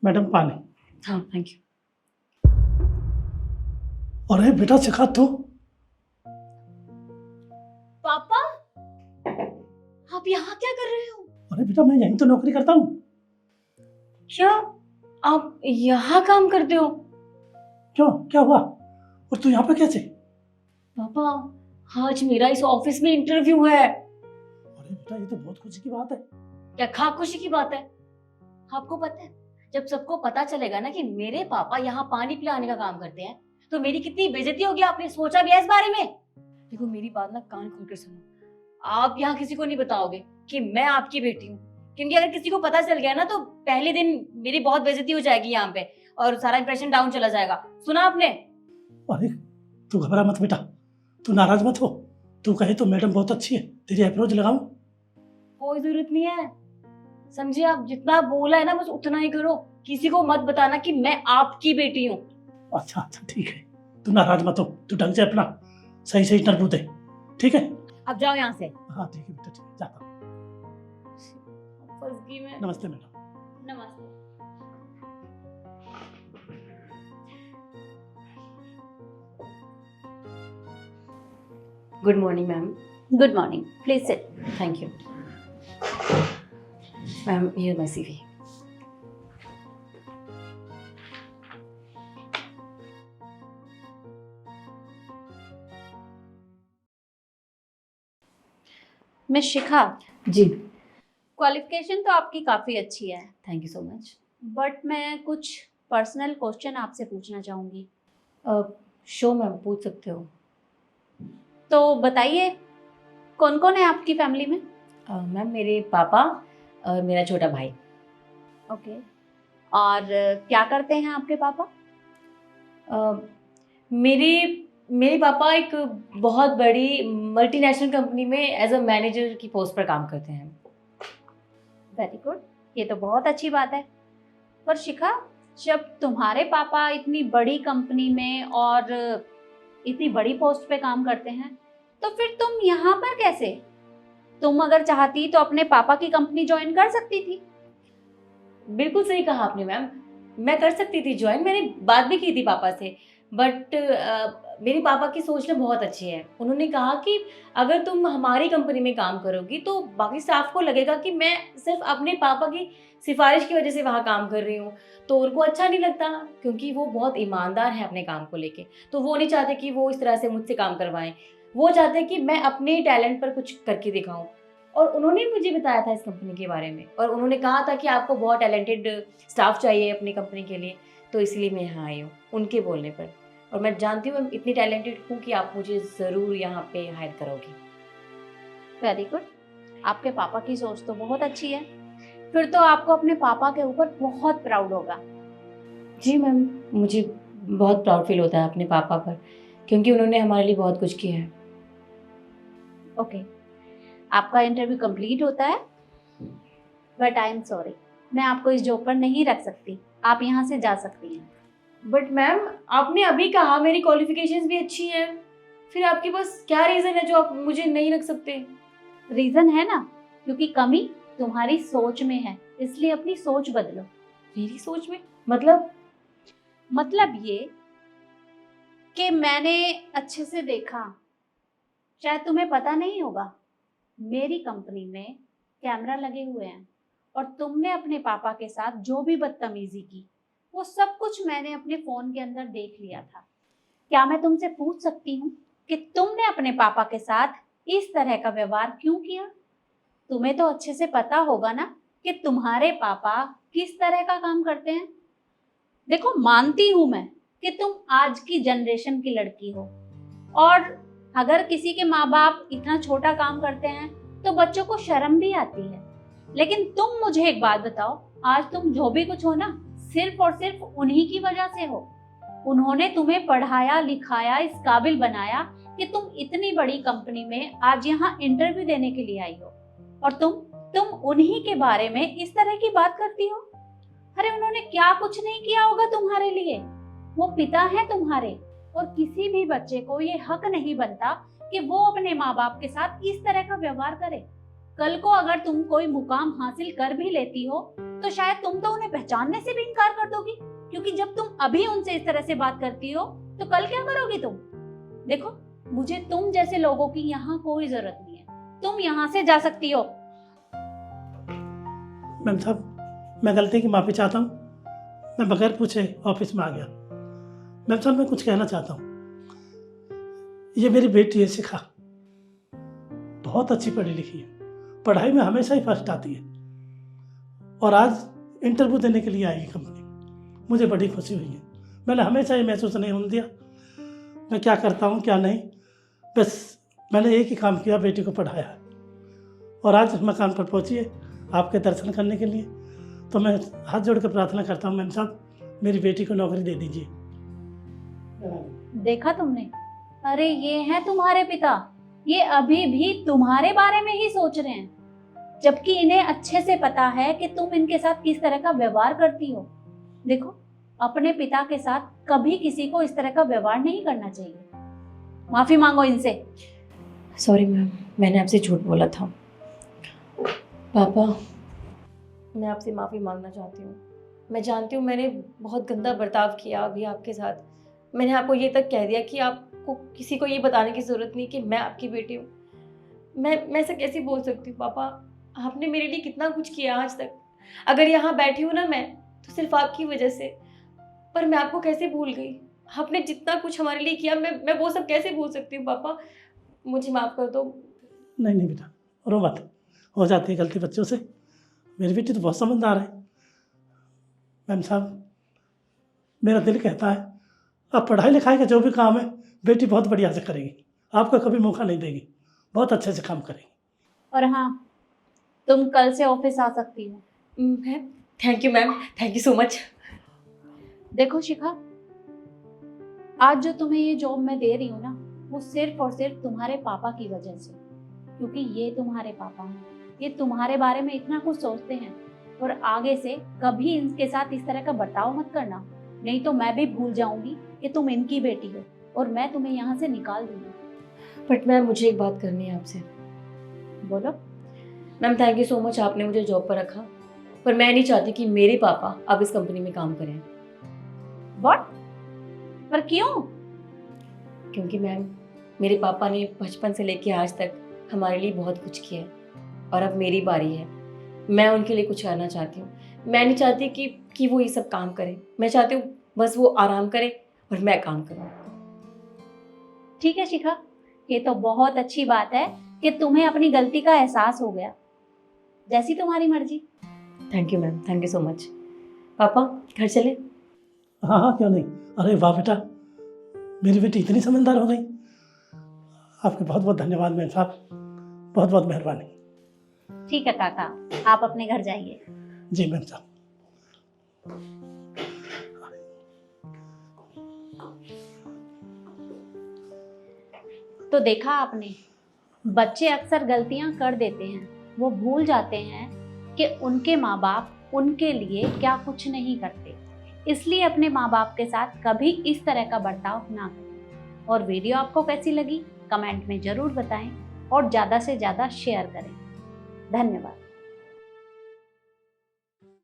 Madam पानी। हाँ thank you. अरे बेटा सिखा तो। पापा आप यहाँ क्या कर रहे हो? अरे बेटा मैं यहीं तो नौकरी करता हूँ। क्या आप यहाँ काम करते हो? क्यों, क्या हुआ? और तू यहाँ पे कैसे? पापा आज मेरा इस ऑफिस में इंटरव्यू है। अरे बेटा ये तो बहुत खुशी की बात है। क्या खा खुशी की बात है? आपको पता है जब सबको पता चलेगा ना कि मेरे पापा यहाँ पानी पिलाने का काम करते हैं तो मेरी कितनी बेइज्जती होगी। आपने सोचा भी है इस बारे में? देखो मेरी बात ना कान खोलकर सुनो। आप यहाँ किसी को नहीं बताओगे कि मैं आपकी बेटी हूँ, क्योंकि अगर किसी को पता चल गया ना तो पहले दिन मेरी बहुत बेइज्जती हो जाएगी यहाँ पे और सारा इंप्रेशन डाउन चला जाएगा। सुना आपने? अरे तू घबरा मत बेटा, तू नाराज मत हो। तू कहे तो मैडम बहुत अच्छी है, तेरी अप्रोच लगाऊं? कोई जरूरत नहीं है, समझे? आप जितना बोला है ना बस उतना ही करो। किसी को मत बताना कि मैं आपकी बेटी हूँ। अच्छा अच्छा ठीक है, तू नाराज मत हो। तू ढंग से अपना सही सही इंटरव्यू दे, ठीक है? अब जाओ यहाँ से। हाँ ठीक है बेटा, ठीक है, जाता हूँ। फंस गई मैं। नमस्ते मैडम। नमस्ते। Good morning ma'am. Good morning. Please sit. Thank you ma'am. Here my CV. Miss Shikha, ji qualification तो आपकी काफ़ी अच्छी है, thank you so much. But मैं कुछ पर्सनल क्वेश्चन आपसे पूछना चाहूँगी। शो मैम पूछ सकते हो। तो बताइए, कौन कौन है आपकी फैमिली में? मैम मेरे पापा और मेरा छोटा भाई। ओके। और क्या करते हैं आपके पापा? मेरे मेरे पापा एक बहुत बड़ी मल्टीनेशनल कंपनी में एज अ मैनेजर की पोस्ट पर काम करते हैं। वेरी गुड, ये तो बहुत अच्छी बात है। पर शिखा, जब तुम्हारे पापा इतनी बड़ी कंपनी में और इतनी बड़ी पोस्ट पे काम करते हैं तो फिर तुम यहाँ पर कैसे? तुम अगर चाहती तो अपने पापा की कंपनी ज्वाइन कर सकती थी। बिल्कुल सही कहा आपने मैम, मैं कर सकती थी ज्वाइन। मैंने बात भी की थी पापा से, बट मेरे पापा की सोच ना बहुत अच्छी है। उन्होंने कहा कि अगर तुम हमारी कंपनी में काम करोगी तो बाकी स्टाफ को लगेगा कि मैं सिर्फ अपने पापा की सिफारिश की वजह से वहाँ काम कर रही हूँ, तो उनको अच्छा नहीं लगता, क्योंकि वो बहुत ईमानदार है अपने काम को लेके। तो वो नहीं चाहते कि वो इस तरह से मुझसे काम करवाएं। वो चाहते हैं कि मैं अपने टैलेंट पर कुछ करके दिखाऊं। और उन्होंने मुझे बताया था इस कंपनी के बारे में, और उन्होंने कहा था कि आपको बहुत टैलेंटेड स्टाफ चाहिए अपनी कंपनी के लिए, तो इसलिए मैं यहाँ आई हूँ उनके बोलने पर। और मैं जानती हूँ मैं इतनी टैलेंटेड हूँ कि आप मुझे ज़रूर यहाँ पे हायर करोगी। वेरी गुड, आपके पापा की सोच तो बहुत अच्छी है। फिर तो आपको अपने पापा के ऊपर बहुत प्राउड होगा। जी मैम, मुझे बहुत प्राउड फील होता है अपने पापा पर, क्योंकि उन्होंने हमारे लिए बहुत कुछ किया है। ओके, आपका इंटरव्यू कंप्लीट होता है, बट आई एम सॉरी, मैं आपको इस जॉब पर नहीं रख सकती। आप यहाँ से जा सकती हैं। बट मैम आपने अभी कहा मेरी क्वालिफिकेशंस भी अच्छी हैं, फिर आपके पास क्या रीज़न है जो आप मुझे नहीं रख सकते? रीजन है ना, क्योंकि कमी तुम्हारी सोच में है, इसलिए अपनी सोच बदलो। मेरी सोच में? मतलब ये कि मैंने अच्छे से देखा, शायद तुम्हें पता नहीं होगा, मेरी कंपनी में कैमरा लगे हुए हैं और तुमने अपने पापा के साथ जो भी बदतमीजी की वो सब कुछ मैंने अपने फोन के अंदर देख लिया था। क्या मैं तुमसे पूछ सकती हूँ कि तुमने अपने पापा के साथ इस तरह का व्यवहार क्यों किया? तुम्हें तो अच्छे से पता होगा ना कि तुम्हारे पापा किस तरह का काम करते हैं। देखो, मानती हूँ मैं कि तुम आज की जनरेशन की लड़की हो, और अगर किसी के माँ बाप इतना छोटा काम करते हैं तो बच्चों को शर्म भी आती है। लेकिन तुम मुझे एक बात बताओ, आज तुम जो भी कुछ हो ना, सिर्फ और सिर्फ उन्हीं की वजह से हो। उन्होंने तुम्हें पढ़ाया लिखाया, इस काबिल बनाया कि तुम इतनी बड़ी कंपनी में आज यहाँ इंटरव्यू देने के लिए आई हो, और तुम उन्हीं के बारे में इस तरह की बात करती हो। अरे उन्होंने क्या कुछ नहीं किया होगा तुम्हारे लिए, वो पिता हैं तुम्हारे, और किसी भी बच्चे को ये हक नहीं बनता कि वो अपने माँ बाप के साथ इस तरह का व्यवहार करे। कल को अगर तुम कोई मुकाम हासिल कर भी लेती हो तो शायद तुम तो उन्हें पहचानने से भी इनकार इनकार कर दोगी? क्योंकि जब तुम अभी उनसे इस तरह से बात करती हो तो कल क्या करोगी तुम? देखो, मुझे तुम जैसे लोगों की यहाँ कोई जरूरत नहीं है, तुम यहाँ से जा सकती हो। मैम साहब, मैं गलती की माफ़ी चाहता हूँ। मैं बगैर पूछे ऑफिस में आ गया। मैम साहब, मैं कुछ कहना चाहता हूँ। ये मेरी बेटी है शिखा, बहुत अच्छी पढ़ी लिखी है, पढ़ाई में हमेशा ही फर्स्ट आती है और आज इंटरव्यू देने के लिए आई है कंपनी। मुझे बड़ी खुशी हुई है। मैंने हमेशा ये महसूस नहीं होने दिया मैं क्या करता हूँ क्या नहीं, बस मैंने एक ही काम किया, बेटी को पढ़ाया है। और आज इस मकान पर पहुँची है आपके दर्शन करने के लिए। तो मैं हाथ जोड़ कर प्रार्थना करता हूँ, मैम साहब मेरी बेटी को नौकरी दे दीजिए। देखा तुमने? अरे ये हैं तुम्हारे पिता, ये अभी भी तुम्हारे बारे में ही सोच रहे हैं, जबकि इन्हें अच्छे से पता है कि तुम इनके साथ किस तरह का व्यवहार करती हो। देखो, अपने पिता के साथ कभी किसी को इस तरह का व्यवहार नहीं करना चाहिए। माफी मांगो इनसे। सॉरी मैम, मैंने आपसे झूठ बोला था। पापा, मैं आपसे माफ़ी मांगना चाहती हूँ। मैं जानती हूँ मैंने बहुत गंदा बर्ताव किया अभी आपके साथ। मैंने आपको ये तक कह दिया कि आपको किसी को ये बताने की ज़रूरत नहीं कि मैं आपकी बेटी हूँ। मैं ऐसा कैसे बोल सकती हूँ पापा? आपने मेरे लिए कितना कुछ किया आज तक। अगर यहाँ बैठी हूँ ना मैं, तो सिर्फ आपकी वजह से। पर मैं आपको कैसे भूल गई? आपने जितना कुछ हमारे लिए किया, मैं वो सब कैसे भूल सकती हूँ पापा? मुझे माफ़ कर दो। नहीं नहीं बेटा, रो मत, हो जाती है गलती बच्चों से। मेरी बेटी तो बहुत समझदार है। मैम साहब, मेरा दिल कहता है अब पढ़ाई लिखाई का जो भी काम है बेटी बहुत बढ़िया से करेगी, आपको कभी मौका नहीं देगी, बहुत अच्छे से काम करेगी। और हाँ, तुम कल से ऑफिस आ सकती हो। Ma'am, thank you ma'am, thank you so much. देखो शिखा, आज जो तुम्हें ये जॉब मैं दे रही हूँ ना, वो सिर्फ और सिर्फ तुम्हारे पापा की वजह से, क्योंकि ये तुम्हारे पापा हैं, ये तुम्हारे बारे में इतना कुछ सोचते हैं। और आगे से कभी इनके साथ इस तरह का बर्ताव मत करना, नहीं तो मैं भी भूल जाऊंगी कि तुम इनकी बेटी हो और मैं तुम्हें यहाँ से निकाल दूंगी। बट मैम, मुझे एक बात करनी है आपसे। बोलो। Ma'am, thank you so much, आपने मुझे जॉब पर रखा, पर मैं नहीं चाहती कि मेरे पापा अब इस कंपनी में काम करें। व्हाट? पर क्यों? क्योंकि मैम, मेरे पापा ने बचपन से लेके आज तक हमारे लिए बहुत कुछ किया है और अब मेरी बारी है। मैं उनके लिए कुछ करना चाहती हूँ। मैं नहीं चाहती कि वो ये सब काम करें। मैं चाहती हूँ बस वो आराम करें और मैं काम करूँ। ठीक है शिखा, ये तो बहुत अच्छी बात है कि तुम्हें अपनी गलती का एहसास हो गया। जैसी तुम्हारी मर्जी। Thank you ma'am, thank you so much. पापा, घर चले? हाँ हाँ, क्यों नहीं। अरे वाह बेटा, मेरी बेटी इतनी समझदार हो गई। आपके बहुत बहुत धन्यवाद मैम साहब, बहुत बहुत मेहरबानी। ठीक है काका, आप अपने घर जाइए। जी मैम साहब। तो देखा आपने, बच्चे अक्सर गलतियां कर देते हैं। वो भूल जाते हैं कि उनके माँ बाप उनके लिए क्या कुछ नहीं करते। इसलिए अपने माँ बाप के साथ कभी इस तरह का बर्ताव ना करें। और वीडियो आपको कैसी लगी कमेंट में ज़रूर बताएं और ज़्यादा से ज़्यादा शेयर करें। धन्यवाद।